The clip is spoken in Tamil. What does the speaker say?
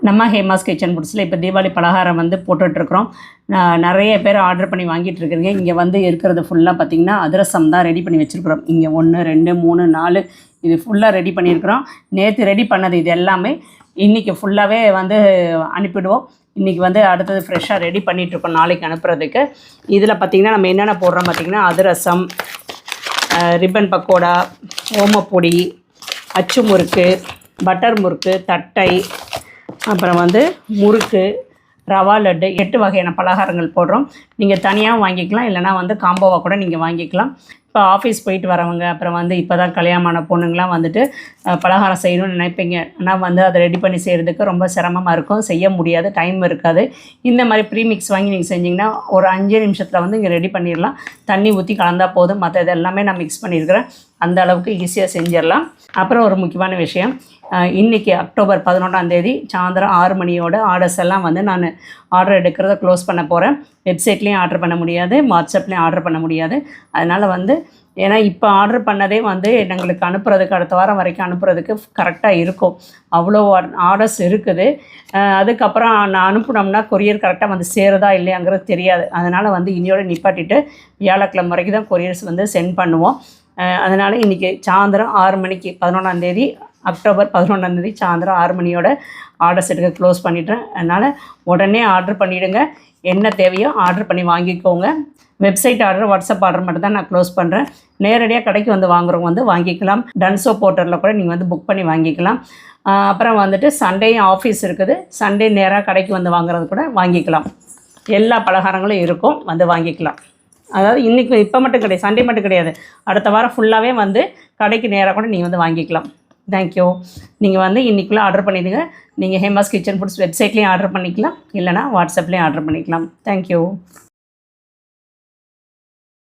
நம்ம ஹேமாஸ் கிச்சன் ஃபுட்ஸில் இப்போ தீபாவளி பலகாரம் வந்து போட்டுட்ருக்குறோம். நிறைய பேர் ஆர்டர் பண்ணி வாங்கிட்டு இருக்கிறீங்க. இங்கே வந்து இருக்கிறது ஃபுல்லாக பார்த்திங்கன்னா அதிரசம் தான் ரெடி பண்ணி வச்சுருக்குறோம். இங்கே 1 2 3 4 இது ஃபுல்லாக ரெடி பண்ணியிருக்கிறோம். நேற்று ரெடி பண்ணது இது எல்லாமே இன்றைக்கி ஃபுல்லாகவே வந்து அனுப்பிடுவோம். இன்றைக்கி வந்து அடுத்தது ஃப்ரெஷ்ஷாக ரெடி பண்ணிகிட்ருக்கோம் நாளைக்கு அனுப்புகிறதுக்கு. இதில் பார்த்திங்கன்னா நம்ம என்னென்ன போடுறோம் பார்த்திங்கன்னா அதிரசம், ரிப்பன் பக்கோடா, ஓமப்பொடி, அச்சு முறுக்கு, பட்டர் முறுக்கு, தட்டை, அப்புறம் வந்து முறுக்கு, ரவா லட்டு, 8 வகையான பலகாரங்கள் போடுறோம். நீங்கள் தனியாக வாங்கிக்கலாம், இல்லைனா வந்து காம்போவாக கூட நீங்கள் வாங்கிக்கலாம். இப்போ ஆஃபீஸ் போயிட்டு வரவங்க, அப்புறம் வந்து இப்போ தான் கல்யாணமான பொண்ணுங்களாம் வந்துட்டு பலகாரம் செய்யணும்னு நினைப்பீங்க. ஆனால் வந்து அதை ரெடி பண்ணி செய்கிறதுக்கு ரொம்ப சிரமமாக இருக்கும், செய்ய முடியாது, டைம் இருக்காது. இந்த மாதிரி ப்ரீமிக்ஸ் வாங்கி நீங்கள் செஞ்சிங்கன்னா ஒரு 5 நிமிஷத்தில் வந்து இங்கே ரெடி பண்ணிடலாம். தண்ணி ஊற்றி கலந்தால் போதும். மற்ற இது எல்லாமே நான் மிக்ஸ் பண்ணியிருக்கிறேன். அந்த அளவுக்கு ஈஸியாக செஞ்சிடலாம். அப்புறம் ஒரு முக்கியமான விஷயம், இன்றைக்கி அக்டோபர் 11ஆம் சாயந்தரம் 6 மணியோட ஆர்டர்ஸ் எல்லாம் வந்து நான் ஆர்டர் எடுக்கிறத க்ளோஸ் பண்ண போகிறேன். வெப்சைட்லேயும் ஆர்டர் பண்ண முடியாது, வாட்ஸ்அப்லேயும் ஆர்டர் பண்ண முடியாது. அதனால் வந்து ஏன்னா இப்போ ஆர்டர் பண்ணதே வந்து எங்களுக்கு அனுப்புறதுக்கு அடுத்த வாரம் வரைக்கும் அனுப்புறதுக்கு கரெக்டாக இருக்கும். அவ்வளோ ஆர்டர்ஸ் இருக்குது. அதுக்கப்புறம் நான் அனுப்பினோம்னா கொரியர் கரெக்டாக வந்து சேருதா இல்லையாங்கிறது தெரியாது. அதனால் வந்து இன்னையோட நிப்பாட்டிட்டு வியாழக்கிழமை வரைக்கும் தான் கொரியர்ஸ் வந்து சென்ட் பண்ணுவோம். அதனால் இன்றைக்கி சாயந்தரம் 6 மணிக்கு 11ஆம் அக்டோபர் 11ஆம் சாயந்தரம் 6 மணியோட ஆர்டர்ஸ் எடுக்க க்ளோஸ் பண்ணிட்டேன். அதனால் உடனே ஆர்டர் பண்ணிவிடுங்க. என்ன தேவையோ ஆர்டர் பண்ணி வாங்கிக்கோங்க. வெப்சைட் ஆர்டர், வாட்ஸ்அப் ஆர்டர் மட்டும் தான் நான் க்ளோஸ் பண்ணுறேன். நேரடியாக கடைக்கு வந்து வாங்குறவங்க வந்து வாங்கிக்கலாம். டன்சோ போர்ட்டலில் கூட நீங்கள் வந்து புக் பண்ணி வாங்கிக்கலாம். அப்புறம் வந்துட்டு சண்டேயும் ஆஃபீஸ் இருக்குது, சண்டே நேராக கடைக்கு வந்து வாங்குறது கூட வாங்கிக்கலாம். எல்லா பலகாரங்களும் இருக்கும், வந்து வாங்கிக்கலாம். அதாவது இன்றைக்கி இப்போ மட்டும் கிடையாது, சண்டே மட்டும் கிடையாது, அடுத்த வாரம் ஃபுல்லாகவே வந்து கடைக்கு நேராக கூட நீங்கள் வந்து வாங்கிக்கலாம். தேங்க்யூ. நீங்கள் வந்து இன்றைக்குள்ளே ஆர்டர் பண்ணிடுங்க. நீங்கள் ஹேமாஸ் கிச்சன் ஃபுட்ஸ் வெப்சைட்லேயும் ஆர்டர் பண்ணிக்கலாம், இல்லைனா வாட்ஸ்அப்லேயும் ஆர்டர் பண்ணிக்கலாம். தேங்க்யூ.